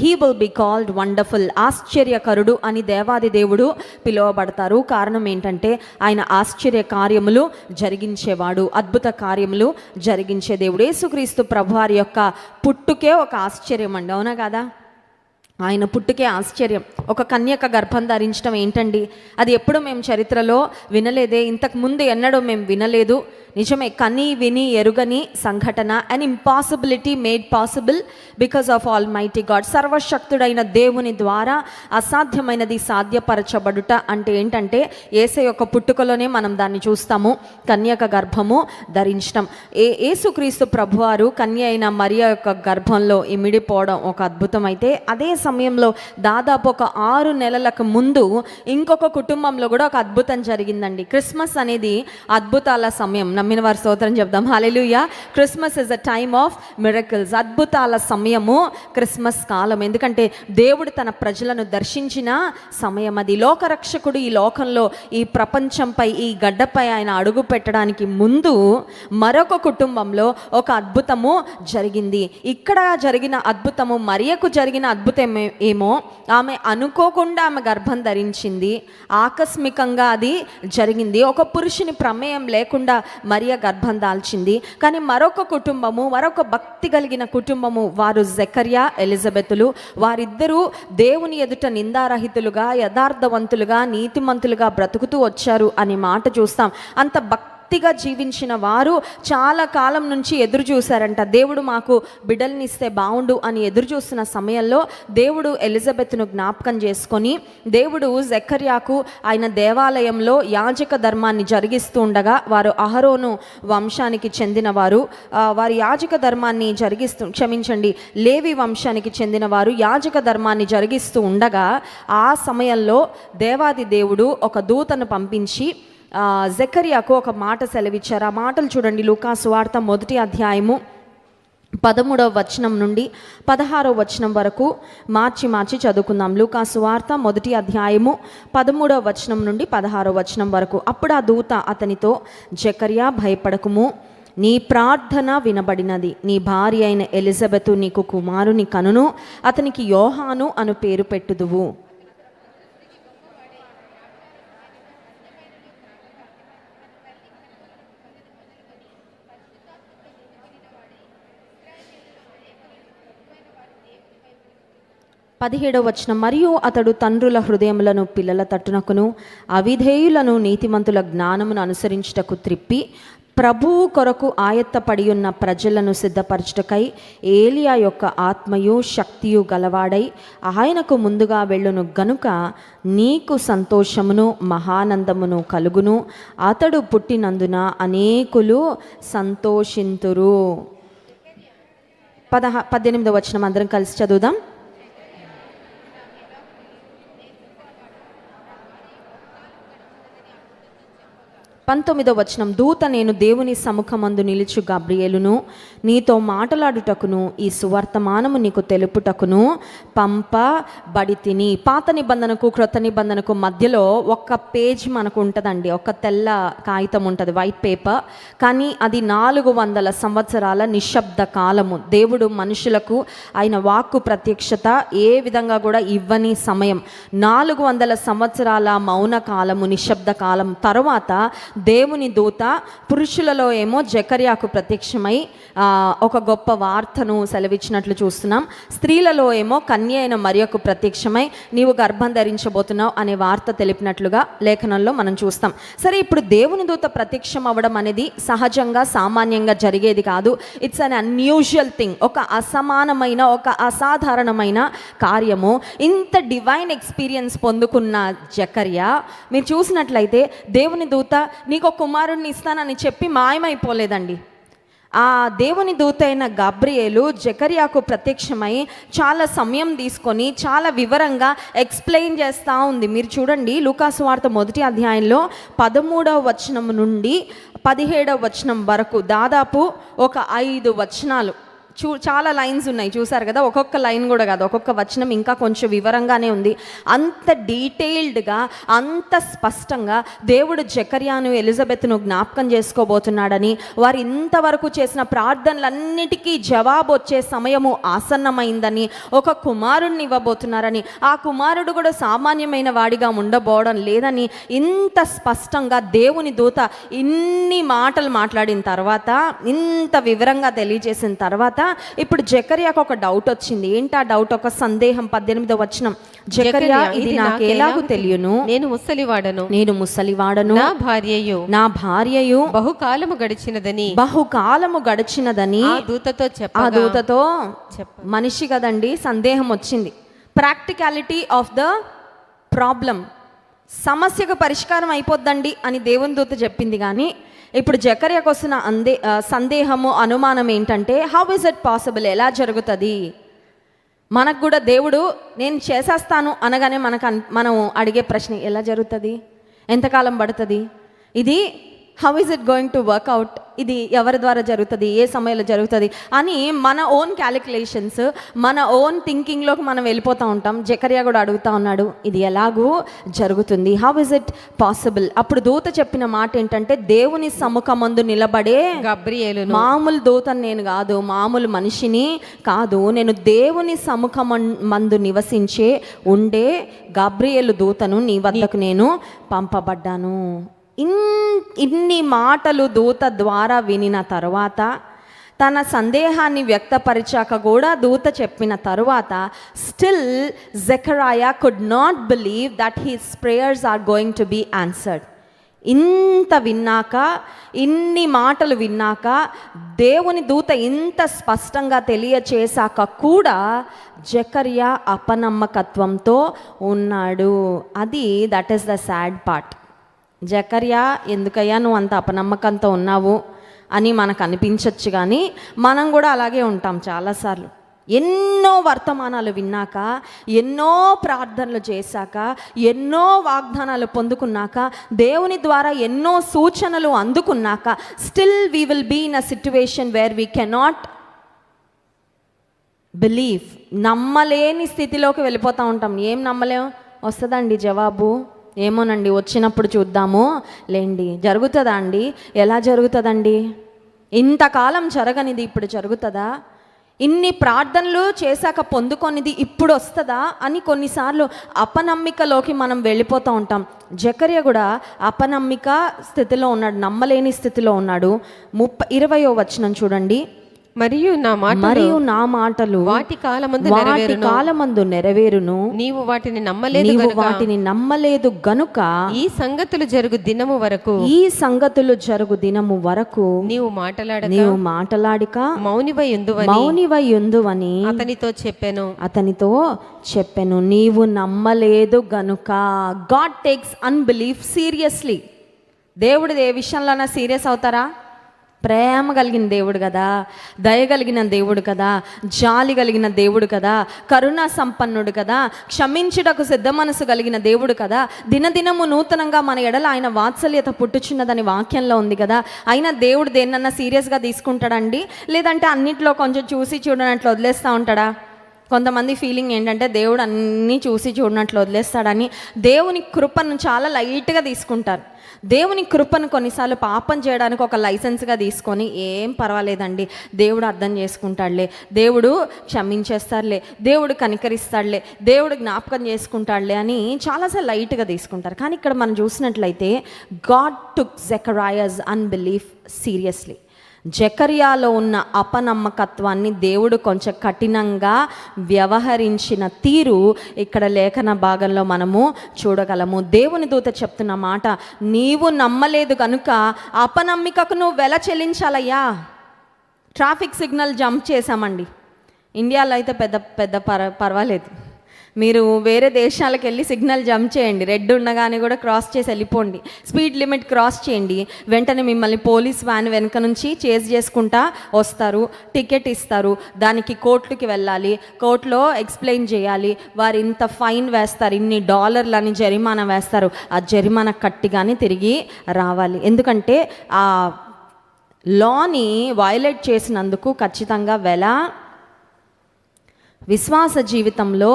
He will be called wonderful, ఆశ్చర్యకరుడు అని దేవాది దేవుడు పిలువబడతారు. కారణం ఏంటంటే ఆయన ఆశ్చర్య కార్యములు జరిగించేవాడు, అద్భుత కార్యములు జరిగించే దేవుడు. యేసుక్రీస్తు ప్రభువారి యొక్క పుట్టుకే ఒక ఆశ్చర్యం అండి, అవునా కదా? ఆయన పుట్టుకే ఆశ్చర్యం. ఒక కన్యక గర్భం ధరించడం ఏంటండి, అది ఎప్పుడు మేము చరిత్రలో వినలేదే, ఇంతకు ముందు ఎన్నడూ మేము వినలేదు. నిజమే, కని విని ఎరుగని సంఘటన. And impossibility made possible because of almighty God. సర్వశక్తుడైన దేవుని ద్వారా అసాధ్యమైనది సాధ్యపరచబడుట అంటే ఏంటంటే యేసయ్య యొక్క పుట్టుకలోనే మనం దాన్ని చూస్తాము, కన్యక గర్భము ధరించడం. యేసుక్రీస్తు ప్రభువారు కన్య అయిన మరియ యొక్క గర్భంలో ఇమిడిపోవడం ఒక అద్భుతం. అయితే అదే సమయంలో దాదాపు ఒక 6 నెలలకు ముందు ఇంకొక కుటుంబంలో కూడా ఒక అద్భుతం జరిగిందండి. క్రిస్మస్ అనేది అద్భుతాల సమయం. నమ్మిన వారి స్తోత్రం చెప్దాం, hallelujah. Christmas is a time of miracles. అద్భుతాల సమయము క్రిస్మస్ కాలం. ఎందుకంటే దేవుడు తన ప్రజలను దర్శించిన సమయం అది. లోకరక్షకుడు ఈ లోకంలో, ఈ ప్రపంచంపై, ఈ గడ్డపై ఆయన అడుగు పెట్టడానికి ముందు మరొక కుటుంబంలో ఒక అద్భుతము జరిగింది. ఇక్కడ జరిగిన అద్భుతము, మరియకు జరిగిన అద్భుతం ఏమో, ఆమె అనుకోకుండా ఆమె గర్భం ధరించింది, ఆకస్మికంగా అది జరిగింది. ఒక పురుషుని ప్రమేయం లేకుండా మరియ గర్భం దాల్చింది. కానీ మరొక కుటుంబము, మరొక భక్తి కలిగిన కుటుంబము, వారు జకర్యా ఎలిజబెతులు, వారిద్దరూ దేవుని ఎదుట నిందారహితులుగా, యథార్థవంతులుగా, నీతిమంతులుగా బ్రతుకుతూ వచ్చారు అనే మాట చూస్తాం. అంత భక్తిగా జీవించిన వారు చాలా కాలం నుంచి ఎదురు చూశారంట. దేవుడు మాకు బిడ్డల్నిస్తే బాగుండు అని ఎదురు చూస్తున్న సమయంలో దేవుడు ఎలిజబెత్ను జ్ఞాపకం చేసుకొని, దేవుడు జకర్యాకు ఆయన దేవాలయంలో యాజక ధర్మాన్ని జరిగిస్తూ ఉండగా, వారు అహరోను వంశానికి చెందినవారు, వారి యాజక ధర్మాన్ని లేవి వంశానికి చెందిన వారు యాజక ధర్మాన్ని జరిగిస్తూ ఉండగా, ఆ సమయంలో దేవాది దేవుడు ఒక దూతను పంపించి జకర్యాకు ఒక మాట సెలవిచ్చారు. ఆ మాటలు చూడండి, లూకా సువార్త 1వ అధ్యాయము 13వ వచనం నుండి 16వ వచనం వరకు మార్చి చదువుకుందాం. లూకా సువార్త 1వ అధ్యాయము 13వ వచనం నుండి 16వ వచనం వరకు. అప్పుడు ఆ దూత అతనితో, జకర్యా భయపడకుము, నీ ప్రార్థన వినబడినది, నీ భార్య అయిన ఎలిజబెతు నీకు కుమారుని కనును, అతనికి యోహాను అను పేరు పెట్టుదువు. పదిహేడవ వచనం, మరియు అతడు తండ్రుల హృదయములను పిల్లల తట్టునకును, అవిధేయులను నీతిమంతుల జ్ఞానమును అనుసరించుటకు త్రిప్పి, ప్రభువు కొరకు ఆయత్తపడి ఉన్న ప్రజలను సిద్ధపరచుటకై ఏలియా యొక్క ఆత్మయు శక్తియు గలవాడై ఆయనకు ముందుగా వెళ్ళును గనుక నీకు సంతోషమును మహానందమును కలుగును, అతడు పుట్టినందున అనేకులు సంతోషింతురు. 18వ వచనం అందరం కలిసి చదువుదాం. 19వ వచనం, దూత నేను దేవుని సముఖమందు నిలుచు గబ్రియేలును, నీతో మాట్లాడుటకును ఈ సువర్తమానము నీకు తెలుపుటకును పంపబడితిని. పాత నిబంధనకు క్రొత్త నిబంధనకు మధ్యలో ఒక పేజ్ మనకు ఉంటుందండి, ఒక తెల్ల కాగితం ఉంటుంది, వైట్ పేపర్. కానీ అది 400 సంవత్సరాల నిశ్శబ్ద కాలము. దేవుడు మనుషులకు ఆయన వాక్కు ప్రత్యక్షత ఏ విధంగా కూడా ఇవ్వని సమయం. 400 సంవత్సరాల మౌన కాలము, నిశ్శబ్ద కాలం తర్వాత దేవుని దూత పురుషులలో ఏమో జకర్యాకు ప్రత్యక్షమై ఒక గొప్ప వార్తను సెలవిచ్చినట్లు చూస్తున్నాం. స్త్రీలలో ఏమో కన్య అయిన మరియకు ప్రత్యక్షమై నీవు గర్భం ధరించబోతున్నావు అనే వార్త తెలిపినట్లుగా లేఖనంలో మనం చూస్తాం. సరే, ఇప్పుడు దేవుని దూత ప్రత్యక్షం అవ్వడం అనేది సహజంగా సామాన్యంగా జరిగేది కాదు. ఇట్స్ అన్ అన్యూజువల్ థింగ్, ఒక అసమానమైన, ఒక అసాధారణమైన కార్యము. ఇంత డివైన్ ఎక్స్పీరియన్స్ పొందుకున్న జకర్యా మీరు చూసినట్లయితే దేవుని దూత నీకు ఒక కుమారుడిని ఇస్తానని చెప్పి మాయమైపోలేదండి. ఆ దేవుని దూత అయిన గబ్రియేలు జకర్యాకు ప్రత్యక్షమై చాలా సమయం తీసుకొని చాలా వివరంగా ఎక్స్ప్లెయిన్ చేస్తూ ఉంది. మీరు చూడండి, లూకా సువార్త 1వ అధ్యాయంలో 13వ వచనం నుండి 17వ వచనం వరకు దాదాపు ఒక 5 వచనాలు చాలా లైన్స్ ఉన్నాయి, చూసారు కదా. ఒక్కొక్క లైన్ కూడా కాదు, ఒక్కొక్క వచనం ఇంకా కొంచెం వివరంగానే ఉంది. అంత డీటెయిల్డ్గా, అంత స్పష్టంగా దేవుడు జకర్యాను ఎలిజబెత్ను జ్ఞాపకం చేసుకోబోతున్నాడని, వారు ఇంతవరకు చేసిన ప్రార్థనలన్నిటికీ జవాబు వచ్చే సమయము ఆసన్నమైందని, ఒక కుమారుడిని ఇవ్వబోతున్నారని, ఆ కుమారుడు కూడా సామాన్యమైన వాడిగా ఉండబోవడం లేదని ఇంత స్పష్టంగా దేవుని దూత ఇన్ని మాటలు మాట్లాడిన తర్వాత, ఇంత వివరంగా తెలియజేసిన తర్వాత, ఇప్పుడు జకర్యాకు ఒక డౌట్ వచ్చింది. ఏంటి ఆ డౌట్? ఒక సందేహం. 18వ వచనం, జకర్యా ఇది నాకు ఎలాగూ తెలియను, నేను ముసలివాడను, నా భార్యయు బహుకాలము గడిచినదని ఆ దూతతో మనిషి కదండి, సందేహం వచ్చింది. ప్రాక్టికాలిటీ ఆఫ్ ద ప్రాబ్లం, సమస్యకు పరిష్కారం అయిపోద్దండి అని దేవుని దూత చెప్పింది. కానీ ఇప్పుడు జకర్యాకు వస్తున్న సందేహము, అనుమానం ఏంటంటే, హౌ ఇస్ ఇట్ పాసిబుల్, ఎలా జరుగుతుంది? మనకు కూడా దేవుడు నేను చేసేస్తాను అనగానే మనం అడిగే ప్రశ్న, ఎలా జరుగుతుంది, ఎంతకాలం పడుతుంది, ఇది how is it going to work out, ఇది ఎవరి ద్వారా జరుగుతుంది, ఏ సమయంలో జరుగుతుంది అని మన ఓన్ క్యాలిక్యులేషన్స్, మన ఓన్ థింకింగ్లోకి మనం వెళ్ళిపోతూ ఉంటాం. జకర్యా కూడా అడుగుతూ ఉన్నాడు, ఇది ఎలాగూ జరుగుతుంది, హౌ ఇస్ ఇట్ పాసిబుల్? అప్పుడు దూత చెప్పిన మాట ఏంటంటే, దేవుని సముఖమందు నిలబడే గబ్రియేలు, మామూలు దూతను నేను కాదు, మామూలు మనిషిని కాదు, నేను దేవుని సముఖమందు నివసించే ఉండే గబ్రియేలు దూతను నీ వద్దకు నేను పంపబడ్డాను. ఇన్ని మాటలు దూత ద్వారా వినిన తరువాత, తన సందేహాన్ని వ్యక్తపరిచాక కూడా దూత చెప్పిన తరువాత, still Zechariah could not believe that his prayers are going to be answered. ఇంత విన్నాక, ఇన్ని మాటలు విన్నాక, దేవుని దూత ఇంత స్పష్టంగా తెలియచేశాక కూడా జకరియా అపనమ్మకత్వంతో ఉన్నాడు. That is the sad part. జకర్యా, ఎందుకయ్యా నువ్వు అంత అపనమ్మకంతో ఉన్నావు అని మనకు అనిపించవచ్చు, కానీ మనం కూడా అలాగే ఉంటాం చాలాసార్లు. ఎన్నో వర్తమానాలు విన్నాక, ఎన్నో ప్రార్థనలు చేశాక, ఎన్నో వాగ్దానాలు పొందుకున్నాక, దేవుని ద్వారా ఎన్నో సూచనలు అందుకున్నాక, still we will be in a situation where we cannot believe. నమ్మలేని స్థితిలోకి వెళ్ళిపోతూ ఉంటాం. ఏం నమ్మలేం? వస్తుందండి జవాబు, ఏమోనండి వచ్చినప్పుడు చూద్దాము లేండి. జరుగుతుందా అండి? ఎలా జరుగుతుందండి? ఇంతకాలం జరగనిది ఇప్పుడు జరుగుతుందా? ఇన్ని ప్రార్థనలు చేశాక పొందుకొనిది ఇప్పుడు వస్తుందా అని కొన్నిసార్లు అపనమ్మికలోకి మనం వెళ్ళిపోతూ ఉంటాం. జకర్యా కూడా అపనమ్మిక స్థితిలో ఉన్నాడు, నమ్మలేని స్థితిలో ఉన్నాడు. 20వ వచనం చూడండి, మరియు నా మాటలు వాటి కాలమందు నెరవేరును, నీవు వాటిని నమ్మలేదు గనుక ఈ సంగతులు జరుగు దినము వరకు నీవు మాటలాడిక మౌనివై ఉందువని అతనితో చెప్పెను. నీవు నమ్మలేదు గనుక. God takes unbelief seriously. దేవుడు ఏ విషయంలోనా సీరియస్ అవుతారా? ప్రేమ కలిగిన దేవుడు కదా, దయ కలిగిన దేవుడు కదా, జాలి కలిగిన దేవుడు కదా, కరుణా సంపన్నుడు కదా, క్షమించుటకు సిద్ధ మనసు కలిగిన దేవుడు కదా, దినదినము నూతనంగా మన ఎడల ఆయన వాత్సల్యత పుట్టుచున్నదని వాక్యంలో ఉంది కదా. అయినా దేవుడు దేన్నన్నా సీరియస్గా తీసుకుంటాడండి? లేదంటే అన్నింటిలో కొంచెం చూసి చూడనట్లు వదిలేస్తూ ఉంటాడా? కొంతమంది ఫీలింగ్ ఏంటంటే దేవుడు అన్నీ చూసి చూడనట్లు వదిలేస్తాడని. దేవుని కృపను చాలా లైట్గా తీసుకుంటారు. దేవుని కృపను కొన్నిసార్లు పాపం చేయడానికి ఒక లైసెన్స్గా తీసుకొని, ఏం పర్వాలేదండి, దేవుడు అర్థం చేసుకుంటాడులే, దేవుడు క్షమించేస్తాడులే, దేవుడు కనికరిస్తాడులే, దేవుడు జ్ఞాపకం చేసుకుంటాడులే అని చాలాసార్లు లైట్గా తీసుకుంటారు. కానీ ఇక్కడ మనం చూసినట్లయితే God took Zechariah's unbelief seriously. జకర్యాలో ఉన్న అపనమ్మకత్వాన్ని దేవుడు కొంచెం కఠినంగా వ్యవహరించిన తీరు ఇక్కడ లేఖన భాగంలో మనము చూడగలము. దేవుని దూత చెప్తున్న మాట, నీవు నమ్మలేదు కనుక అపనమ్మికకు నువ్వు వెల చెల్లించాలయ్యా. ట్రాఫిక్ సిగ్నల్ జంప్ చేశామండి. ఇండియాలో అయితే పెద్ద పర్వాలేదు. మీరు వేరే దేశాలకు వెళ్ళి సిగ్నల్ జంప్ చేయండి, రెడ్ ఉండగానే కూడా క్రాస్ చేసి వెళ్ళిపోండి, స్పీడ్ లిమిట్ క్రాస్ చేయండి, వెంటనే మిమ్మల్ని పోలీస్ వ్యాన్ వెనక నుంచి చేజ్ చేసుకుంటా వస్తారు, టికెట్ ఇస్తారు, దానికి కోర్టుకి వెళ్ళాలి, కోర్టులో ఎక్స్ప్లెయిన్ చేయాలి, వారు ఇంత ఫైన్ వేస్తారు, ఇన్ని $, అని జరిమానా వేస్తారు, ఆ జరిమానా కట్టిగానే తిరిగి రావాలి. ఎందుకంటే ఆ లాని వయలేట్ చేసినందుకు ఖచ్చితంగా వెల. విశ్వాస జీవితంలో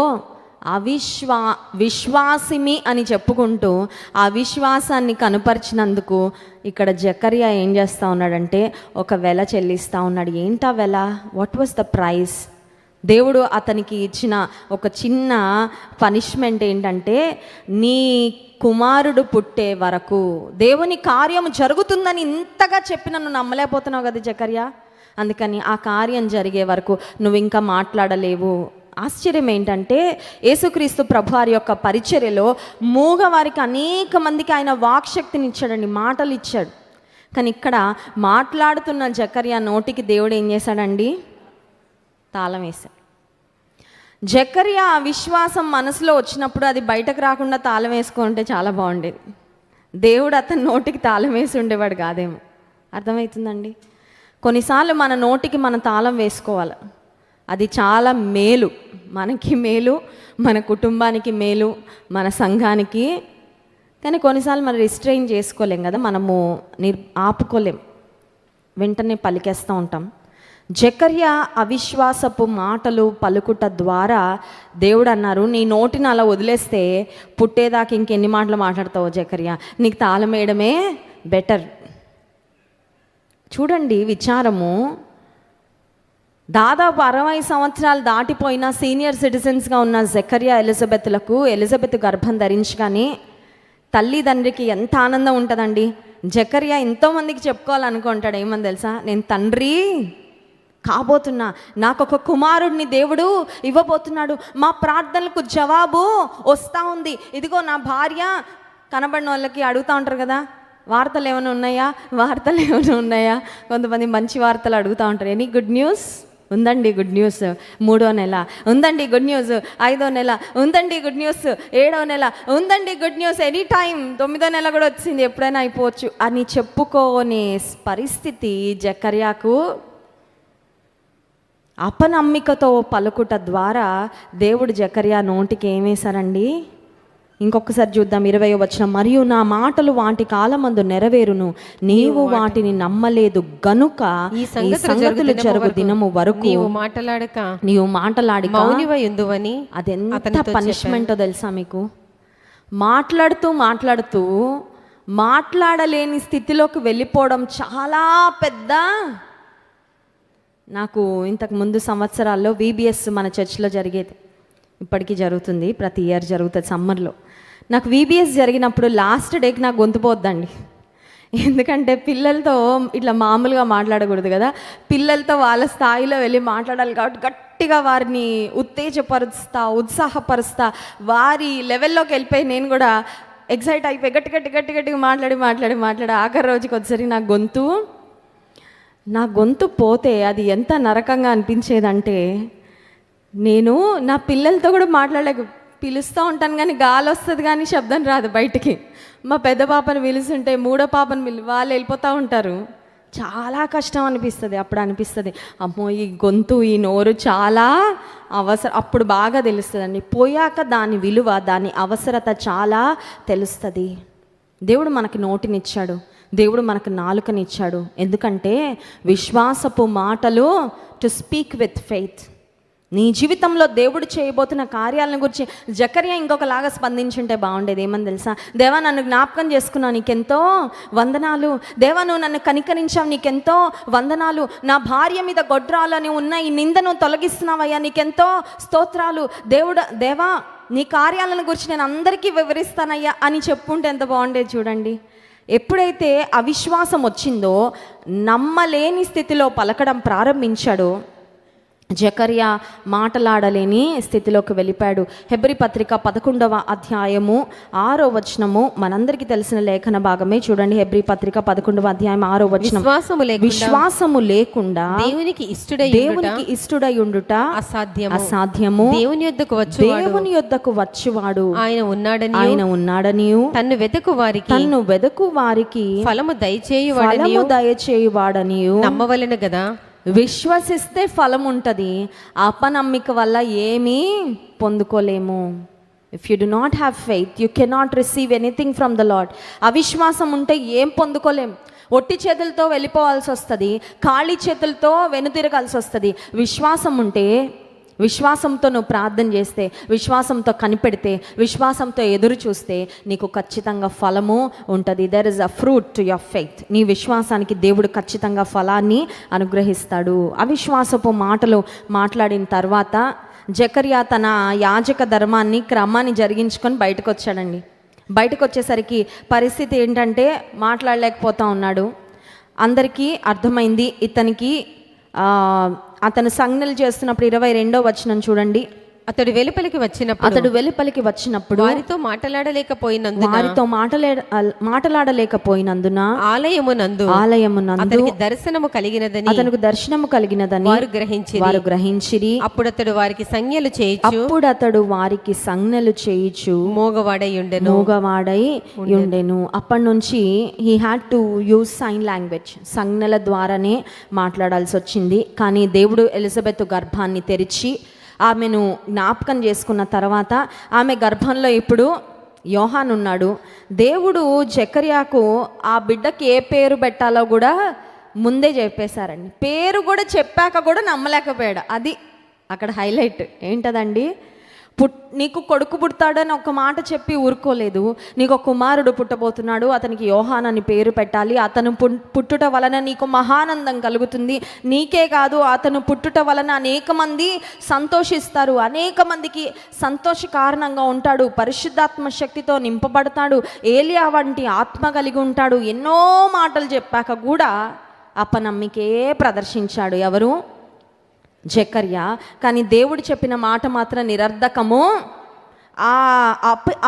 విశ్వాసిమి అని చెప్పుకుంటూ ఆ విశ్వాసాన్ని కనుపరిచినందుకు ఇక్కడ జకర్యా ఏం చేస్తూ ఉన్నాడంటే ఒక వెల చెల్లిస్తూ ఉన్నాడు. ఏంటా వెల? What was the price? దేవుడు అతనికి ఇచ్చిన ఒక చిన్న పనిష్మెంట్ ఏంటంటే, నీ కుమారుడు పుట్టే వరకు దేవుని కార్యం జరుగుతుందని ఇంతగా చెప్పి నన్ను నమ్మలేకపోతున్నావు కదా జకర్యా, అందుకని ఆ కార్యం జరిగే వరకు నువ్వు ఇంకా మాట్లాడలేవు. ఆశ్చర్యం ఏంటంటే యేసుక్రీస్తు ప్రభువారి యొక్క పరిచర్యలో మూగవారికి అనేక మందికి ఆయన వాక్శక్తిని ఇచ్చాడండి, మాటలు ఇచ్చాడు. కానీ ఇక్కడ మాట్లాడుతున్న జకర్యా నోటికి దేవుడు ఏం చేశాడండి? తాళం వేశాడు. జకర్యా విశ్వాసం మనసులో వచ్చినప్పుడు అది బయటకు రాకుండా తాళం వేసుకుంటే చాలా బాగుండేది. దేవుడు అతని నోటికి తాళం వేసి ఉండేవాడు కాదేమో. అర్థమవుతుందండి? కొన్నిసార్లు మన నోటికి మన తాళం వేసుకోవాలి. అది చాలా మేలు, మనకి మేలు, మన కుటుంబానికి మేలు, మన సంఘానికి. కానీ కొన్నిసార్లు మనం రిస్ట్రెయిన్ చేసుకోలేం కదా, మనము ఆపుకోలేం, వెంటనే పలికేస్తూ ఉంటాం. జకర్యా అవిశ్వాసపు మాటలు పలుకుట ద్వారా దేవుడు అన్నారు, నీ నోటిని అలా వదిలేస్తే పుట్టేదాకా ఇంకెన్ని మాటలు మాట్లాడతావో జకర్యా, నీకు తాళం వేయడమే బెటర్. చూడండి విచారము. దాదాపు 60 సంవత్సరాలు దాటిపోయిన సీనియర్ సిటిజన్స్గా ఉన్న జకర్యా ఎలిజబెత్ గర్భం ధరించగానే తల్లిదండ్రికి ఎంత ఆనందం ఉంటుందండి. జకర్యా ఎంతోమందికి చెప్పుకోవాలనుకుంటాడు. ఏమని తెలుసా? నేను తండ్రి కాబోతున్నా, నాకు ఒక కుమారుడిని దేవుడు ఇవ్వబోతున్నాడు, మా ప్రార్థనలకు జవాబు వస్తూ ఉంది. ఇదిగో నా భార్య. కనబడిన వాళ్ళకి అడుగుతూ ఉంటారు కదా, వార్తలు ఏమైనా ఉన్నాయా? కొంతమంది మంచి వార్తలు అడుగుతూ ఉంటారు. Any good news? ఉందండి గుడ్ న్యూస్. 3వ నెల ఉందండి గుడ్ న్యూస్. 5వ నెల ఉందండి గుడ్ న్యూస్. 7వ నెల ఉందండి గుడ్ న్యూస్. ఎనీ టైం 9వ నెల కూడా వచ్చింది, ఎప్పుడైనా అయిపోవచ్చు అని చెప్పుకోనే పరిస్థితి జకర్యాకు. అపనమ్మికతో పలుకుట ద్వారా దేవుడు జకర్యా నోటికి ఏమేశారండి? ఇంకొకసారి చూద్దాం 20వ వచనం. మరియు నా మాటలు వాటి కాలమందు నెరవేరును, నీవు వాటిని నమ్మలేదు గనుక ఈ సంగతులు జరుగు దినము వరకు నీవు మాటలాడక మౌనివై ఉందువని. అదెంత పనిష్మెంటో తెలుసా మీకు? మాట్లాడుతూ మాట్లాడలేని స్థితిలోకి వెళ్ళిపోవడం చాలా పెద్ద. నాకు ఇంతకు ముందు సంవత్సరాల్లో VBS మన చర్చిలో జరిగేది, ఇప్పటికీ జరుగుతుంది, ప్రతి ఇయర్ జరుగుతుంది సమ్మర్లో. నాకు VBS జరిగినప్పుడు లాస్ట్ డేకి నాకు గొంతు పోద్దండి. ఎందుకంటే పిల్లలతో ఇట్లా మామూలుగా మాట్లాడకూడదు కదా, పిల్లలతో వాళ్ళ స్థాయిలో వెళ్ళి మాట్లాడాలి కాబట్టి గట్టిగా వారిని ఉత్సాహపరుస్తా వారి లెవెల్లోకి వెళ్ళిపోయి నేను కూడా ఎక్సైట్ అయిపోయి గట్టిగా మాట్లాడి ఆఖరి రోజుకి వచ్చేసరికి నా గొంతు పోతే అది ఎంత నరకంగా అనిపించేదంటే, నేను నా పిల్లలతో కూడా పిలుస్తూ ఉంటాను కానీ గాలి వస్తుంది కానీ శబ్దం రాదు బయటికి. మా పెద్ద పాపను పిలుస్తుంటే 3వ పాపను వాళ్ళు వెళ్ళిపోతూ ఉంటారు. చాలా కష్టం అనిపిస్తుంది. అప్పుడు అనిపిస్తుంది, అమ్మో ఈ గొంతు ఈ నోరు చాలా అవసరం. అప్పుడు బాగా తెలుస్తుందండి. పోయాక దాని విలువ, దాని అవసరత చాలా తెలుస్తుంది. దేవుడు మనకి నోటినిచ్చాడు, దేవుడు మనకు నాలుకనిచ్చాడు. ఎందుకంటే విశ్వాసపు మాటలు, టు స్పీక్ విత్ ఫెయిత్. నీ జీవితంలో దేవుడు చేయబోతున్న కార్యాలను గురించి జకర్యా ఇంకొకలాగా స్పందించుంటే బాగుండేది. ఏమని తెలుసా? దేవా నన్ను జ్ఞాపకం చేసుకున్నావు, నీకెంతో వందనాలు. దేవా నువ్వు నన్ను కనికరించావు, నీకెంతో వందనాలు. నా భార్య మీద గొడ్రాలని ఉన్న ఈ నిందను తొలగిస్తున్నావయ్యా, నీకెంతో స్తోత్రాలు. దేవా నీ కార్యాలను గురించి నేను అందరికీ వివరిస్తానయ్యా అని చెప్పుంటే ఎంత బాగుండేది చూడండి. ఎప్పుడైతే అవిశ్వాసం వచ్చిందో, నమ్మలేని స్థితిలో పలకడం ప్రారంభించాడో, జకర్యా మాటలాడలేని స్థితిలోకి వెళ్ళిపోయాడు. హెబ్రీ పత్రిక 11వ అధ్యాయము 6వ వచనము మనందరికీ తెలిసిన లేఖన భాగమే. చూడండి, హెబ్రీ పత్రిక 11వ అధ్యాయం 6వ వచనం. విశ్వాసము లేకుండా దేవునికి ఇష్టుడై ఉండుట అసాధ్యము. దేవుని యొద్దకు వచ్చువాడు ఆయన ఉన్నాడని తన్ను వెదకు వారికి ఫలము దయచేయువాడని నమ్మవలెను కదా. విశ్వసిస్తే ఫలం ఉంటుంది, అపనమ్మిక వల్ల ఏమీ పొందుకోలేము. If you do not have faith, you cannot receive anything from the Lord. అవిశ్వాసం ఉంటే ఏం పొందుకోలేం. ఒట్టి చేతులతో వెళ్ళిపోవాల్సి వస్తుంది, ఖాళీ చేతులతో వెనుతిరగాల్సి వస్తుంది. విశ్వాసం ఉంటే, విశ్వాసంతో నువ్వు ప్రార్థన చేస్తే, విశ్వాసంతో కనిపెడితే, విశ్వాసంతో ఎదురు చూస్తే నీకు ఖచ్చితంగా ఫలము ఉంటుంది. There is a fruit to your faith. నీ విశ్వాసానికి దేవుడు ఖచ్చితంగా ఫలాన్ని అనుగ్రహిస్తాడు. అవిశ్వాసపు మాటలు మాట్లాడిన తర్వాత జకర్యా తన యాజక ధర్మాన్ని క్రమాన్ని జరిగించుకొని బయటకు వచ్చాడండి. బయటకు వచ్చేసరికి పరిస్థితి ఏంటంటే మాట్లాడలేకపోతా ఉన్నాడు. అందరికీ అర్థమైంది ఇతనికి అతను సంజ్ఞలు చేస్తున్నప్పుడు 22వ వచనం చూడండి. అతడు వెలుపలికి వచ్చినప్పుడు వారితో మాటలాడలేకపోయినందున ఆలయమునందు అతనికి దర్శనము కలిగినదని వారు గ్రహించిరి. అప్పుడు అతడు వారికి సంజ్ఞలు చేయుచు మోగవాడై ఉండెను. అప్పటి నుంచి he had to use sign language, సంజ్ఞల ద్వారానే మాట్లాడాల్సి వచ్చింది. కానీ దేవుడు ఎలిజబెత్ గర్భాన్ని తెరిచి ఆమెను జ్ఞాపకం చేసుకున్న తర్వాత ఆమె గర్భంలో ఇప్పుడు యోహాను ఉన్నాడు. దేవుడు జకర్యాకు ఆ బిడ్డకి ఏ పేరు పెట్టాలో కూడా ముందే చెప్పేశారండి. పేరు కూడా చెప్పాక కూడా నమ్మలేకపోయాడు. అది అక్కడ హైలైట్. ఏంటదండి, నీకు కొడుకు పుడతాడని ఒక మాట చెప్పి ఊరుకోలేదు. నీకు ఒక కుమారుడు పుట్టబోతున్నాడు, అతనికి యోహాన్ అని పేరు పెట్టాలి. అతను పుట్టుట వలన నీకు మహానందం కలుగుతుంది. నీకే కాదు, అతను పుట్టుట వలన అనేక మంది సంతోషిస్తారు, అనేక మందికి సంతోష కారణంగా ఉంటాడు, పరిశుద్ధాత్మ శక్తితో నింపబడతాడు, ఏలియా వంటి ఆత్మ కలిగి ఉంటాడు. ఎన్నో మాటలు చెప్పాక కూడా అపనమ్మికే ప్రదర్శించాడు ఎవరు? జకర్యా. కానీ దేవుడు చెప్పిన మాట మాత్రం నిరర్ధకము. ఆ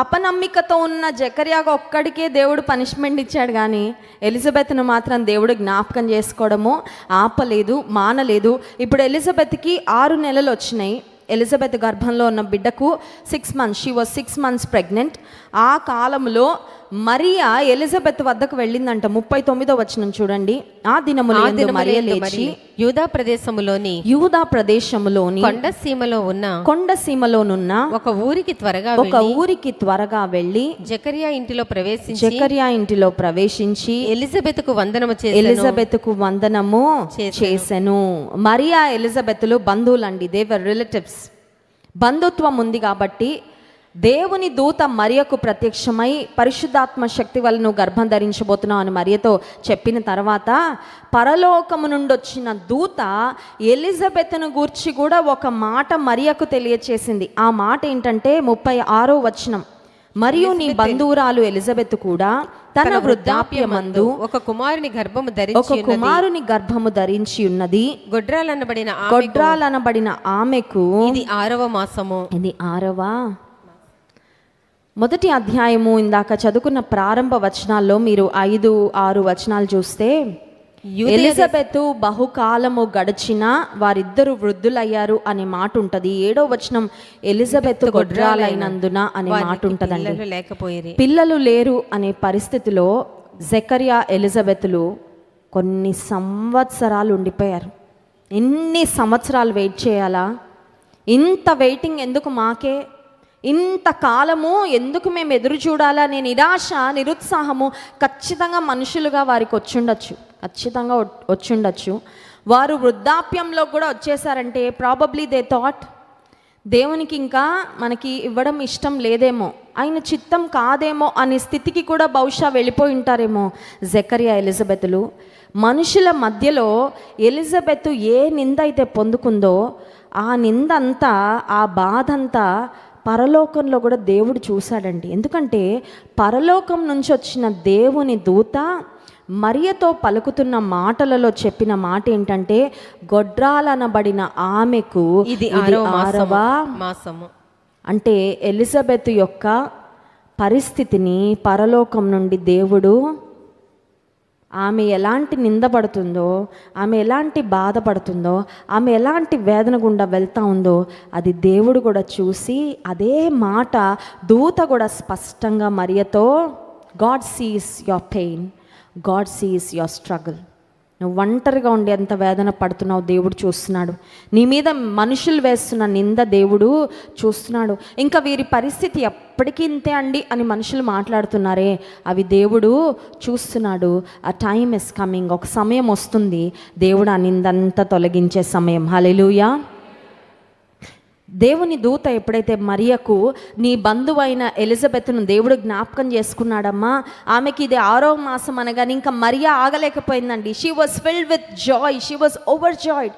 అపనమ్మికతో ఉన్న జకర్యాగా ఒక్కడికే దేవుడు పనిష్మెంట్ ఇచ్చాడు, కానీ ఎలిజబెత్ను మాత్రం దేవుడు జ్ఞాపకం చేసుకోవడము ఆపలేదు, మానలేదు. ఇప్పుడు ఎలిజబెత్కి 6 నెలలు వచ్చినాయి. ఎలిజబెత్ గర్భంలో ఉన్న బిడ్డకు 6 months, she was 6 months pregnant. ఆ కాలంలో మరియా ఎలిజబెత్ వద్దకు వెళ్ళిందంట. 39వ వచనం చూడండి. ఆ దినములో మరియా లేచి యూదా ప్రదేశములోని కొండ సీమలోనున్న ఒక ఊరికి త్వరగా వెళ్ళి జకర్యా ఇంటిలో ప్రవేశించి ఎలిజబెత్కు వందనము చేసెను. మరియా ఎలిజబెత్లు బంధువులండి, దే వర్ రిలేటివ్స్. బంధుత్వం ఉంది కాబట్టి దేవుని దూత మరియకు ప్రత్యక్షమై పరిశుద్ధాత్మ శక్తి వల్ల నువ్వు గర్భం ధరించబోతున్నావు అని మరియతో చెప్పిన తర్వాత పరలోకము నుండి వచ్చిన దూత ఎలిజబెత్ను గూర్చి కూడా ఒక మాట మరియకు తెలియచేసింది. ఆ మాట ఏంటంటే 36వ వచనం. మరియు నీ బంధువురాలు ఎలిజబెత్ కూడా తన వృద్ధాప్యమందు ఒక కుమారుని గర్భము ధరించి ఉన్నది. గొడ్రాలనబడిన ఆమెకు ఇది 6వ మాసము. ఇది 6వ. మొదటి అధ్యాయము ఇందాక చదువుకున్న ప్రారంభ వచనాల్లో మీరు 5-6 వచనాలు చూస్తే ఎలిజబెత్ బహుకాలము గడిచిన వారిద్దరు వృద్ధులయ్యారు అనే మాట ఉంటుంది. 7వ వచనం ఎలిజబెత్ గొడ్రాలైనందున అనే మాట ఉంటుందండి. పిల్లలు లేరు అనే పరిస్థితిలో జకర్యా ఎలిజబెత్లు కొన్ని సంవత్సరాలు ఉండిపోయారు. ఎన్ని సంవత్సరాలు వెయిట్ చేయాలా? ఇంత వెయిటింగ్ ఎందుకు మాకే? ఇంత కాలము ఎందుకు మేము ఎదురు చూడాలా? నేను నిరాశ, నిరుత్సాహము ఖచ్చితంగా మనుషులుగా వారికి వచ్చుండొచ్చు. వారు వృద్ధాప్యంలో కూడా వచ్చేసారంటే ప్రాబబ్లీ దే థాట్ దేవునికి ఇంకా మనకి ఇవ్వడం ఇష్టం లేదేమో, ఆయన చిత్తం కాదేమో అనే స్థితికి కూడా బహుశా వెళ్ళిపోయి ఉంటారేమో జకర్యా ఎలిజబెత్లు. మనుషుల మధ్యలో ఎలిజబెత్ ఏ నింద అయితే పొందుకుందో ఆ నిందంతా, ఆ బాధ అంతా పరలోకంలో కూడా దేవుడు చూశాడండి. ఎందుకంటే పరలోకం నుంచి వచ్చిన దేవుని దూత మరియతో పలుకుతున్న మాటలలో చెప్పిన మాట ఏంటంటే గొడ్రాలనబడిన ఆమెకు ఇది 6వ మాసము. అంటే ఎలిజబెత్ యొక్క పరిస్థితిని పరలోకం నుండి దేవుడు, ఆమె ఎలాంటి నిందపడుతుందో, ఆమె ఎలాంటి బాధపడుతుందో, ఆమె ఎలాంటి వేదన గుండా వెళ్తా ఉందో అది దేవుడు కూడా చూసి అదే మాట దూత కూడా స్పష్టంగా మరియతో, God sees your pain, God sees your struggle. నువ్వు ఒంటరిగా ఉండేంత వేదన పడుతున్నావు, దేవుడు చూస్తున్నాడు. నీ మీద మనుషులు వేస్తున్న నింద దేవుడు చూస్తున్నాడు. ఇంకా వీరి పరిస్థితి ఎప్పటికీ ఇంతే అండి అని మనుషులు మాట్లాడుతున్నారే, అవి దేవుడు చూస్తున్నాడు. ఆ టైమ్ ఇస్ కమింగ్, ఒక సమయం వస్తుంది, దేవుడు ఆ నిందంతా తొలగించే సమయం. హల్లెలూయా. దేవుని దూత ఎప్పుడైతే మరియకు నీ బంధువైన ఎలిజబెత్ను దేవుడు జ్ఞాపకం చేసుకున్నాడమ్మా, ఆమెకి ఇది 6వ మాసం అనగానే ఇంకా మరియా ఆగలేకపోయిందండి. She was filled with joy, she was overjoyed.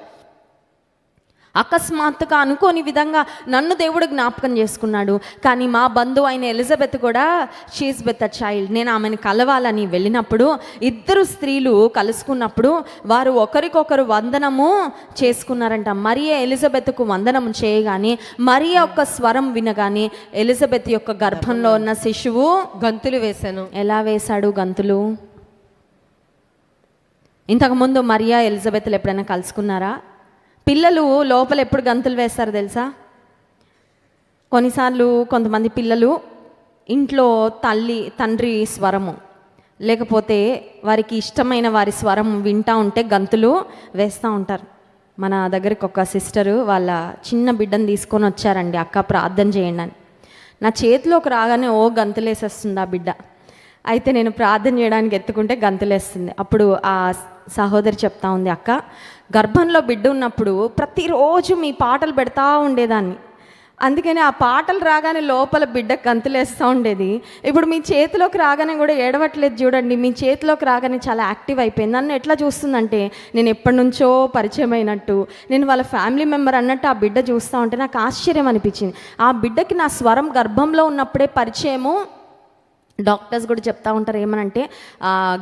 అకస్మాత్తుగా అనుకోని విధంగా నన్ను దేవుడు జ్ఞాపకం చేసుకున్నాడు. కానీ మా బంధువు అయిన ఎలిజబెత్ కూడా షీఈస్ విత్ అ చైల్డ్. నేను ఆమెను కలవాలని వెళ్ళినప్పుడు ఇద్దరు స్త్రీలు కలుసుకున్నప్పుడు వారు ఒకరికొకరు వందనము చేసుకున్నారంట. మరియా ఎలిజబెత్కు వందనము చేయగానే మరియా యొక్క స్వరం వినగానే ఎలిజబెత్ యొక్క గర్భంలో ఉన్న శిశువు గంతులు వేశాను. ఎలా వేశాడు గంతులు? ఇంతకుముందు మరియా ఎలిజబెత్లు ఎప్పుడైనా కలుసుకున్నారా? పిల్లలు లోపల ఎప్పుడు గంతులు వేస్తారు తెలుసా? కొన్నిసార్లు కొంతమంది పిల్లలు ఇంట్లో తండ్రి స్వరము లేకపోతే వారికి ఇష్టమైన వారి స్వరం వింటూ ఉంటే గంతులు వేస్తూ ఉంటారు. మన దగ్గరికి ఒక సిస్టరు వాళ్ళ చిన్న బిడ్డను తీసుకొని వచ్చారండి, అక్క ప్రార్థన చేయండి అని. నా చేతిలోకి రాగానే గంతులేసేస్తుంది ఆ బిడ్డ. అయితే నేను ప్రార్థన చేయడానికి ఎత్తుకుంటే గంతులేస్తుంది. అప్పుడు ఆ సహోదరి చెప్తా ఉంది, అక్క గర్భంలో బిడ్డ ఉన్నప్పుడు ప్రతిరోజు మీ పాటలు పెడతా ఉండేదాన్ని, అందుకని ఆ పాటలు రాగానే లోపల బిడ్డ గంతులేస్తూ ఉండేది. ఇప్పుడు మీ చేతిలోకి రాగానే కూడా ఏడవట్లేదు చూడండి, మీ చేతిలోకి రాగానే చాలా యాక్టివ్ అయిపోయింది. నన్ను ఎట్లా చూస్తుందంటే నేను ఎప్పటి నుంచో పరిచయం అయినట్టు, నేను వాళ్ళ ఫ్యామిలీ మెంబర్ అన్నట్టు ఆ బిడ్డ చూస్తూ ఉంటే నాకు ఆశ్చర్యం అనిపించింది. ఆ బిడ్డకి నా స్వరం గర్భంలో ఉన్నప్పుడే పరిచయము. డాక్టర్స్ కూడా చెప్తా ఉంటారు ఏమనంటే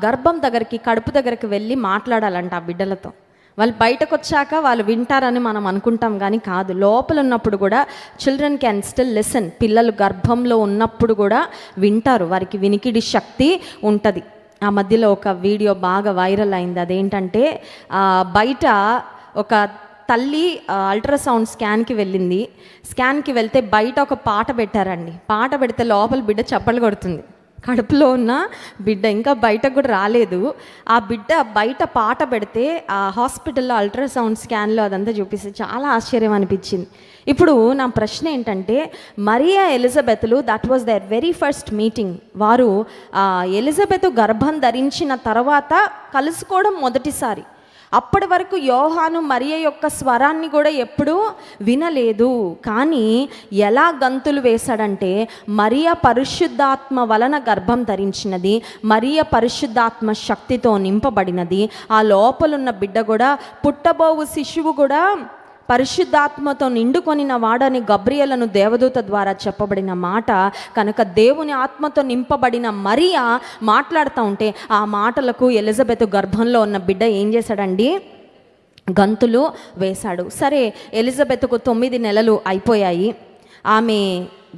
గర్భం దగ్గరికి, కడుపు దగ్గరికి వెళ్ళి మాట్లాడాలంట ఆ బిడ్డలతో. వాళ్ళు బయటకు వచ్చాక వాళ్ళు వింటారని మనం అనుకుంటాం కానీ కాదు, లోపల ఉన్నప్పుడు కూడా చిల్డ్రన్ క్యాన్ స్టిల్ లిసన్. పిల్లలు గర్భంలో ఉన్నప్పుడు కూడా వింటారు, వారికి వినికిడి శక్తి ఉంటుంది. ఆ మధ్యలో ఒక వీడియో బాగా వైరల్ అయింది. అదేంటంటే బయట ఒక తల్లి అల్ట్రాసౌండ్ స్కాన్కి వెళ్ళింది. స్కాన్కి వెళ్తే బయట ఒక పాట పెట్టారండి. పాట పెడితే లోపల బిడ్డ చప్పలు కొడుతుంది. కడుపులో ఉన్న బిడ్డ ఇంకా బయటకు కూడా రాలేదు. ఆ బిడ్డ బయట పాట పెడితే ఆ హాస్పిటల్లో అల్ట్రాసౌండ్ స్కాన్లో అదంతా చూపిస్తే చాలా ఆశ్చర్యం అనిపించింది. ఇప్పుడు నా ప్రశ్న ఏంటంటే, మరియా ఎలిజబెత్లు that was their very first meeting. వారు ఎలిజబెత్ గర్భం ధరించిన తర్వాత కలుసుకోవడం మొదటిసారి. అప్పటి వరకు యోహాను మరియ యొక్క స్వరాన్ని కూడా ఎప్పుడూ వినలేదు. కానీ ఎలా గంతులు వేశాడంటే, మరియ పరిశుద్ధాత్మ వలన గర్భం ధరించినది, మరియ పరిశుద్ధాత్మ శక్తితో నింపబడినది. ఆ లోపలున్న బిడ్డ కూడా, పుట్టబోవు శిశువు కూడా పరిశుద్ధాత్మతో నిండుకొనిన వాడని గబ్రియేలును దేవదూత ద్వారా చెప్పబడిన మాట కనుక దేవుని ఆత్మతో నింపబడిన మరియా మాట్లాడుతూ ఉంటే ఆ మాటలకు ఎలిజబెత్ గర్భంలో ఉన్న బిడ్డ ఏం చేశాడండి? గంతులు వేశాడు. సరే, ఎలిజబెత్కు 9 నెలలు అయిపోయాయి. ఆమె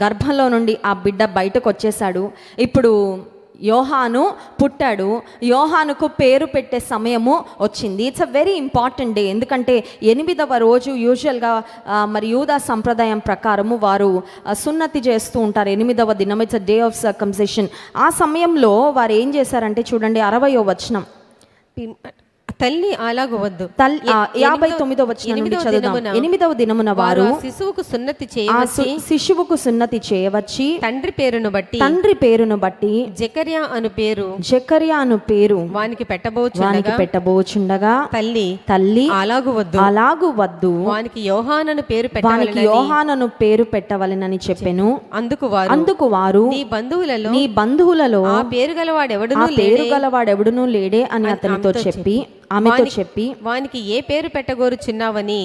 గర్భంలో నుండి ఆ బిడ్డ బయటకు వచ్చేసాడు. ఇప్పుడు యోహాను పుట్టాడు. యోహానుకు పేరు పెట్టే సమయము వచ్చింది. It's a very important day. ఎందుకంటే 8వ రోజు యూజువల్గా మరి యూదా సంప్రదాయం ప్రకారము వారు సున్నతి చేస్తూ ఉంటారు. 8వ దినం it's a day of circumcision. ఆ సమయంలో వారు ఏం చేశారంటే చూడండి, 60వ వచనం, తల్లి అలాగు వద్దు. 59వ వచనం నుండి చదువుదాం. 8వ దినమున వారు శిశువుకు సున్నతి చేయవచ్చి, శిశువుకు సున్నతి చేయవచ్చి తండ్రి పేరును బట్టి జకర్యా అను పేరు వానికి పెట్టబోచుండగా తల్లి అలాగు వద్దు వానికి యోహానను పేరు పెట్టవలెనని చెప్పెను. అందుకు వారు నీ బంధువులలో ఆ పేరు గలవాడెవడునూ లేడే అని అతనితో చెప్పి ఆమెతో చెప్పి వానికి ఏ పేరు పెట్టగోరుచున్నావని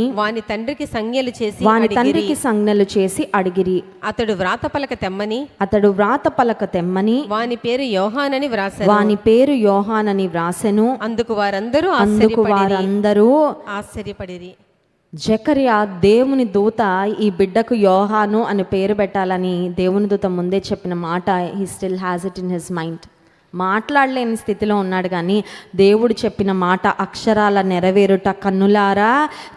వాని తండ్రికి సంజ్ఞలు చేసి అడిగిరి. అతడు వ్రాత పలక తెమ్మని వాని పేరు యోహానని వ్రాసెను. అందుకు వారందరూ ఆశ్చర్యపడిరి. జకర్యా దేవుని దూత ఈ బిడ్డకు యోహాను అని పేరు పెట్టాలని దేవుని దూత ముందే చెప్పిన మాట he still has it in his mind. మాట్లాడలేని స్థితిలో ఉన్నాడు కానీ దేవుడు చెప్పిన మాట అక్షరాల నెరవేరుట కన్నులారా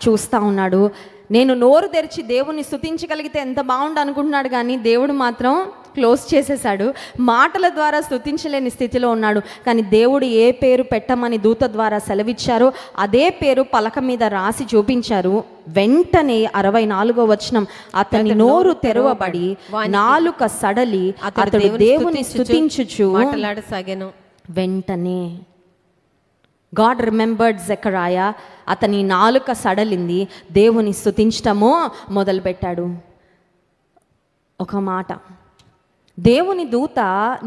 చూస్తూ ఉన్నాడు. నేను నోరు తెరిచి దేవుని స్తుతించగలిగితే ఎంత బాగుండు అనుకుంటున్నాడు, కానీ దేవుడు మాత్రం క్లోజ్ చేసేసాడు. మాటల ద్వారా స్తుతించలేని స్థితిలో ఉన్నాడు. కానీ దేవుడు ఏ పేరు పెట్టమని దూత ద్వారా సెలవిచ్చారో అదే పేరు పలక మీద రాసి చూపించారు. వెంటనే 64వ వచనం, అతని నోరు తెరవబడి నాలుక సడలి అతడు దేవుని స్తుతించుచు మాట్లాడసాగాను. వెంటనే గాడ్ రిమెంబర్డ్ జెకరియా. అతని నాలుక సడలింది, దేవుని స్తుతించటమో మొదలుపెట్టాడు. ఒక మాట, దేవుని దూత,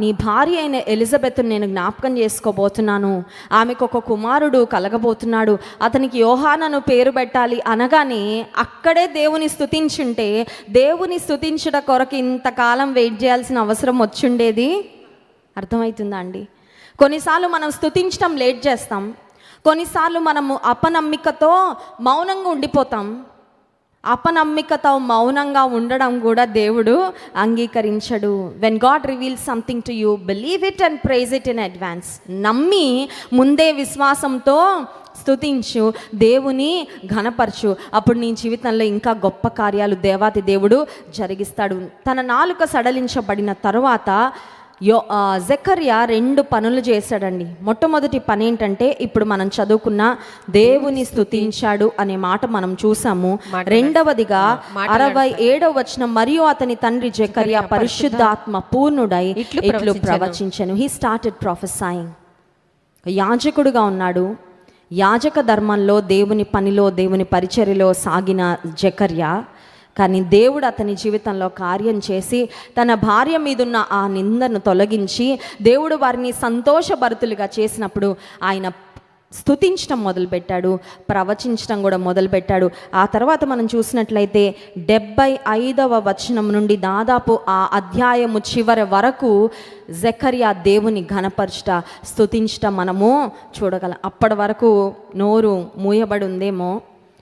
నీ భార్య అయిన ఎలిజబెత్ను నేను జ్ఞాపకం చేసుకోబోతున్నాను, ఆమెకు ఒక కుమారుడు కలగబోతున్నాడు, అతనికి యోహానను పేరు పెట్టాలి అనగానే అక్కడే దేవుని స్తుతించుంటే దేవుని స్తుతించుట కొరకు ఇంతకాలం వెయిట్ చేయాల్సిన అవసరం వచ్చుండేది. అర్థమవుతుందా అండి? కొన్నిసార్లు మనం స్తుతించడం లేట్ చేస్తాం, కొన్నిసార్లు మనము అపనమ్మికతో మౌనంగా ఉండిపోతాం. అపనమ్మికతో మౌనంగా ఉండడం కూడా దేవుడు అంగీకరించడు. When God reveals something to you, believe it and praise it in advance. నమ్మి ముందే విశ్వాసంతో స్తుతించు, దేవుని ఘనపరచు. అప్పుడు నీ జీవితంలో ఇంకా గొప్ప కార్యాలు దేవాతి దేవుడు జరిగిస్తాడు. తన నాలుక సడలించబడిన తరువాత జెకర్యా 2 పనులు చేశాడండి. మొట్టమొదటి పని ఏంటంటే, ఇప్పుడు మనం చదువుకున్న దేవుని స్తుతించాడు అనే మాట మనం చూసాము. రెండవదిగా 67వ వచనం, మరియు అతని తండ్రి జెకర్యా పరిశుద్ధాత్మ పూర్ణుడై ఇట్లు ప్రవచించెను. He started ప్రొఫెసయింగ్. యాజకుడుగా ఉన్నాడు. యాజక ధర్మంలో, దేవుని పనిలో, దేవుని పరిచర్యలో సాగిన జెకర్యా, కానీ దేవుడు అతని జీవితంలో కార్యం చేసి తన భార్య మీదున్న ఆ నిందను తొలగించి దేవుడు వారిని సంతోషభరితులుగా చేసినప్పుడు ఆయన స్తుతించడం మొదలుపెట్టాడు, ప్రవచించడం కూడా మొదలుపెట్టాడు. ఆ తర్వాత మనం చూసినట్లయితే 75వ వచనం నుండి దాదాపు ఆ అధ్యాయము చివరి వరకు జెకర్యా దేవుని ఘనపరచుట, స్తుతించటం మనము చూడగలం. అప్పటి వరకు నోరు మూయబడి ఉందేమో,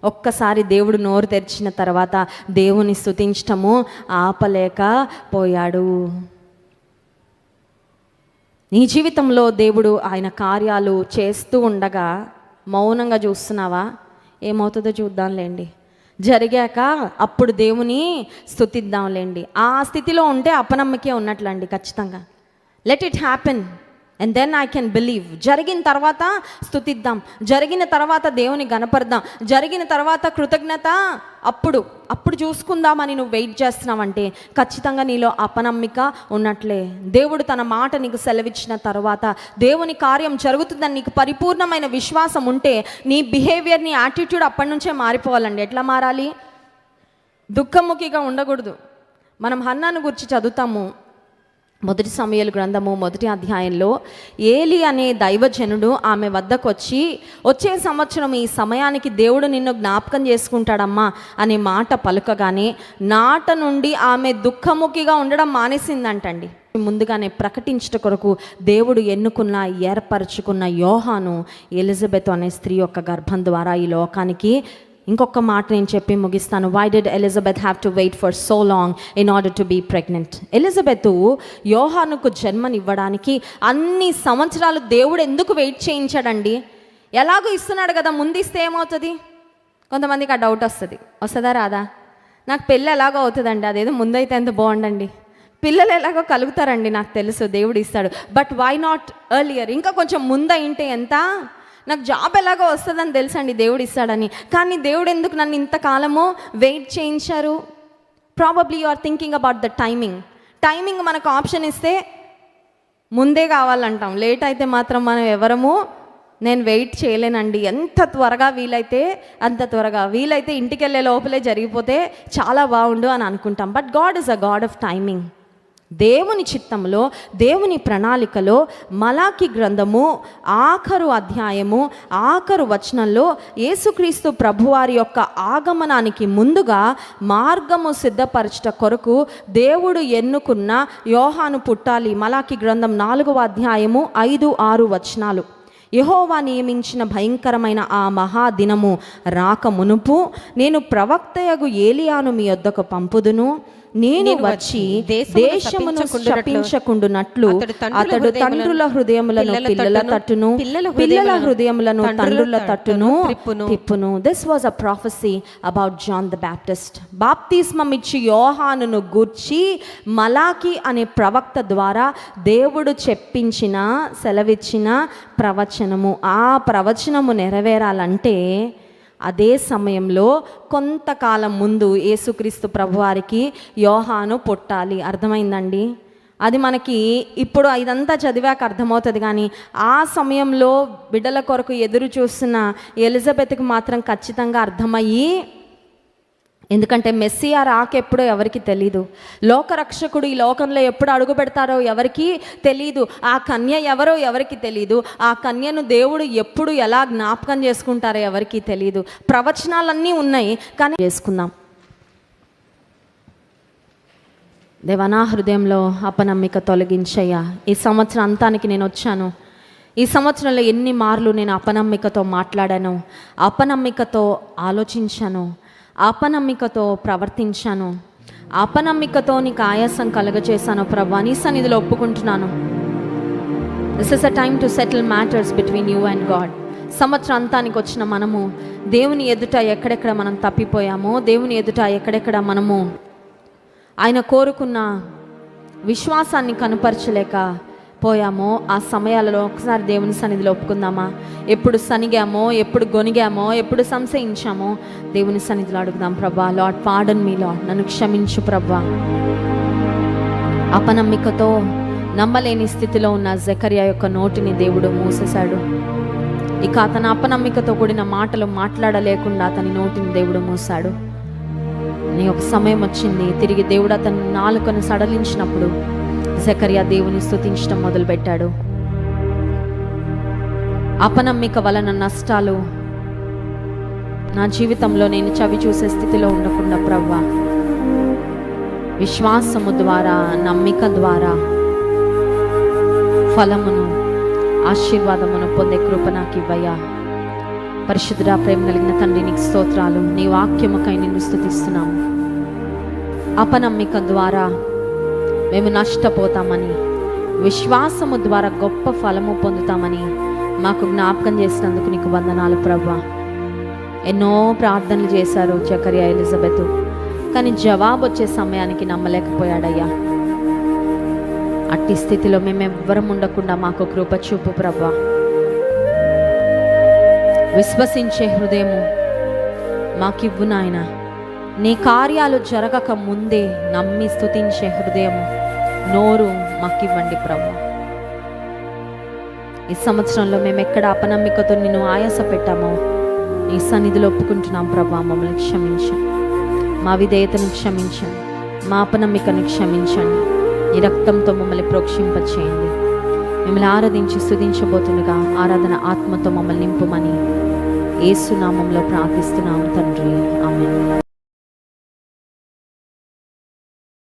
ఒక్కసారి దేవుడు నోరు తెరిచిన తర్వాత దేవుని స్తుతించటము ఆపలేకపోయాడు. నీ జీవితంలో దేవుడు ఆయన కార్యాలు చేస్తూ ఉండగా మౌనంగా చూస్తున్నావా? ఏమవుతుందో చూద్దాంలేండి. జరిగాక అప్పుడు దేవుని స్తుతిద్దాంలేండి. ఆ స్థితిలో ఉంటే అపనమ్మకే ఉన్నట్లండి ఖచ్చితంగా. Let it happen and then I can believe. జరిగిన తర్వాత స్తుతిద్దాం, జరిగిన తర్వాత దేవుని గణపడదాం, జరిగిన తర్వాత కృతజ్ఞత అప్పుడు చూసుకుందామని నువ్వు వెయిట్ చేస్తున్నావంటే ఖచ్చితంగా నీలో అపనమ్మిక ఉన్నట్లే. దేవుడు తన మాట నీకు సెలవిచ్చిన తర్వాత దేవుని కార్యం జరుగుతుందని నీకు పరిపూర్ణమైన విశ్వాసం ఉంటే నీ బిహేవియర్, నీ యాటిట్యూడ్ అప్పటి నుంచే మారిపోవాలండి. ఎట్లా మారాలి? దుఃఖముఖిగా ఉండకూడదు. మనం హన్నాను గురించి చదువుతాము. 1 సమూయేలు గ్రంథము 1వ అధ్యాయంలో ఏలి అనే దైవజనుడు ఆమె వద్దకు వచ్చే సంవత్సరం ఈ సమయానికి దేవుడు నిన్ను జ్ఞాపకం చేసుకుంటాడమ్మా అనే మాట పలుకగానే నాట నుండి ఆమె దుఃఖముఖిగా ఉండడం మానేసిందంటండి. ముందుగానే ప్రకటించట కొరకు దేవుడు ఎన్నుకున్న, ఏర్పరచుకున్న యోహాను, ఎలిజబెత్ అనే స్త్రీ యొక్క గర్భం ద్వారా ఈ లోకానికి. ఇంకొక మాట నేను చెప్పి ముగిస్తాను. Why did Elizabeth have to wait for so long in order to be pregnant? Elizabeth యోహానుకు జన్మనివ్వడానికి అన్ని సంవత్సరాలు దేవుడు ఎందుకు వెయిట్ చేయించాడండి? ఎలాగో ఇస్తున్నాడు కదా, ముందు ఇస్తే ఏమవుతుంది? కొంతమందికి ఆ డౌట్ వస్తుందా రాదా? నాకు పెళ్ళి ఎలాగో అవుతుందండి, అదేదో ముందైతే ఎంత బాగుండండి. పిల్లలు ఎలాగో కలుగుతారండి, నాకు తెలుసు దేవుడు ఇస్తాడు. But why not earlier? ఇంకా కొంచెం ముందైంటే ఎంత? నాకు జాబ్ ఎలాగో వస్తుందని తెలుసండి, దేవుడు ఇస్తాడని. కానీ దేవుడు ఎందుకు నన్ను ఇంతకాలము వెయిట్ చేయించారు? Probably you are thinking about the timing మనకు ఆప్షన్ ఇస్తే ముందే కావాలంటాం. లేట్ అయితే మాత్రం మనం ఎవరము నేను వెయిట్ చేయలేనండి, ఎంత త్వరగా వీలైతే అంత త్వరగా, వీలైతే ఇంటికి వెళ్ళే లోపలే జరిగిపోతే చాలా బాగుండు అని అనుకుంటాం. But God is a God of timing. దేవుని చిత్తంలో, దేవుని ప్రణాళికలో మలాకి గ్రంథము 6వ అధ్యాయము 6వ వచనంలో యేసుక్రీస్తు ప్రభువారి యొక్క ఆగమనానికి ముందుగా మార్గము సిద్ధపరచుట కొరకు దేవుడు ఎన్నుకున్న యోహాను పుట్టాలి. మలాకి గ్రంథం 4వ అధ్యాయము 5, 6 వచనాలు. యెహోవా నియమించిన భయంకరమైన ఆ మహాదినము రాక మునుపు నేను ప్రవక్తయగు ఏలియాను మీ యొద్దకు పంపుదును. నేను వచ్చి దేశమును శపించకుండునట్లు అతడు తండ్రుల హృదయములను పిల్లల తట్టును, పిల్లల హృదయములను తండ్రుల తట్టును తిప్పును. This was a prophecy about John the Baptist. బాప్తిస్మం ఇచ్చి యోహానును గూర్చి మలాకి అనే ప్రవక్త ద్వారా దేవుడు చెప్పించిన, సెలవిచ్చిన ప్రవచనము. ఆ ప్రవచనము నెరవేరాలంటే అదే సమయంలో కొంతకాలం ముందు యేసుక్రీస్తు ప్రభువారికి యోహాను పుట్టాలి. అర్థమైందండి? అది మనకి ఇప్పుడు ఇదంతా చదివాక అర్థమవుతుంది. కానీ ఆ సమయంలో బిడ్డల కొరకు ఎదురు చూస్తున్న ఎలిజబెత్కి మాత్రం ఖచ్చితంగా అర్థమయ్యి, ఎందుకంటే మెస్సియా రాకెప్పుడో ఎవరికి తెలీదు, లోకరక్షకుడు ఈ లోకంలో ఎప్పుడు అడుగు పెడతారో ఎవరికి తెలీదు, ఆ కన్య ఎవరో ఎవరికి తెలీదు, ఆ కన్యను దేవుడు ఎప్పుడు ఎలా జ్ఞాపకం చేసుకుంటారో ఎవరికి తెలీదు. ప్రవచనాలన్నీ ఉన్నాయి కానీ చేసుకుందాం. దేవా, నా హృదయంలో అపనమ్మిక తొలగించయ్యా. ఈ సంవత్సరం అంతానికి నేను వచ్చాను. ఈ సంవత్సరంలో ఎన్ని మార్లు నేను అపనమ్మికతో మాట్లాడాను, అపనమ్మికతో ఆలోచించాను, అపనమ్మికతో ప్రవర్తించాను, అపనమ్మికతో నీకు ఆయాసం కలుగజేశాను ప్రభువా. నీ సన్నిధిలో ఒప్పుకుంటున్నాను. This is a time to settle matters between you and God. సంవత్సరం అంతానికి వచ్చిన మనము దేవుని ఎదుట ఎక్కడెక్కడ మనం తప్పిపోయామో, దేవుని ఎదుట ఎక్కడెక్కడ మనము ఆయన కోరుకున్న విశ్వాసాన్ని కనుపరచలేక పోయామో, ఆ సమయాలలో ఒకసారి దేవుని సన్నిధిలో ఒప్పుకుందామా? ఎప్పుడు సనిగామో, ఎప్పుడు గొనిగామో, ఎప్పుడు సంశయించామో దేవుని సన్నిధిలో అడుగుదాం. ప్రభా, లార్డ్ పార్డన్ మీ లార్డ్, నన్ను క్షమించు ప్రభా. అపనమ్మికతో నమ్మలేని స్థితిలో ఉన్న జకర్యా యొక్క నోటిని దేవుడు మూసేశాడు. ఇక అతను అపనమ్మికతో కూడిన మాటలు మాట్లాడలేకుండా అతని నోటిని దేవుడు మూసాడు. నీ ఒక సమయం వచ్చింది, తిరిగి దేవుడు అతని నాలుకను సడలించినప్పుడు జకర్యా దేవుని స్తుతించడం మొదలుపెట్టాడు. అపనమ్మిక వలన నష్టాలు నా జీవితంలో నేను చవి చూసే స్థితిలో ఉండకుండా ప్రభువా, విశ్వాసము ద్వారా, నమ్మిక ద్వారా ఫలమును, ఆశీర్వాదమును పొందే కృప నాకు ఇవ్వయ్యా. పరిశుద్ధుడా, ప్రేమ కలిగిన తండ్రి, నీకు స్తోత్రాలు. నీ వాక్యముకై నిన్ను స్తుతిస్తున్నాము. అపనమ్మిక ద్వారా మేము నష్టపోతామని, విశ్వాసము ద్వారా గొప్ప ఫలము పొందుతామని మాకు జ్ఞాపకం చేసినందుకు నీకు వందనాలు ప్రభువా. ఎన్నో ప్రార్థనలు చేశారు జకర్యా, ఎలిజబెత్, కానీ జవాబు వచ్చే సమయానికి నమ్మలేకపోయాడయ్యా. అట్టి స్థితిలో మేమెవ్వరం ఉండకుండా మాకు కృప చూపు ప్రభువా. విశ్వసించే హృదయము మాకివ్వు నాయన. నీ కార్యాలు జరగక ముందే నమ్మి స్తుతించే హృదయము, నోరు మాకివ్వండి ప్రభు. ఈ సంవత్సరంలో మేము ఎక్కడ అపనమ్మికతో నిన్ను ఆయాస పెట్టామో నీ సన్నిధిలో ఒప్పుకుంటున్నాం ప్రభా. మమ్మల్ని క్షమించండి, మా విధేయతను క్షమించండి, మా అపనమ్మికను క్షమించండి. నీ రక్తంతో మమ్మల్ని ప్రోక్షింపచేయండి. మిమ్మల్ని ఆరాధించి స్తుతించబోతుండగా ఆరాధన ఆత్మతో మమ్మల్ని నింపుమని యేసు నామంలో ప్రార్థిస్తున్నాము తండ్రి, ఆమేన్.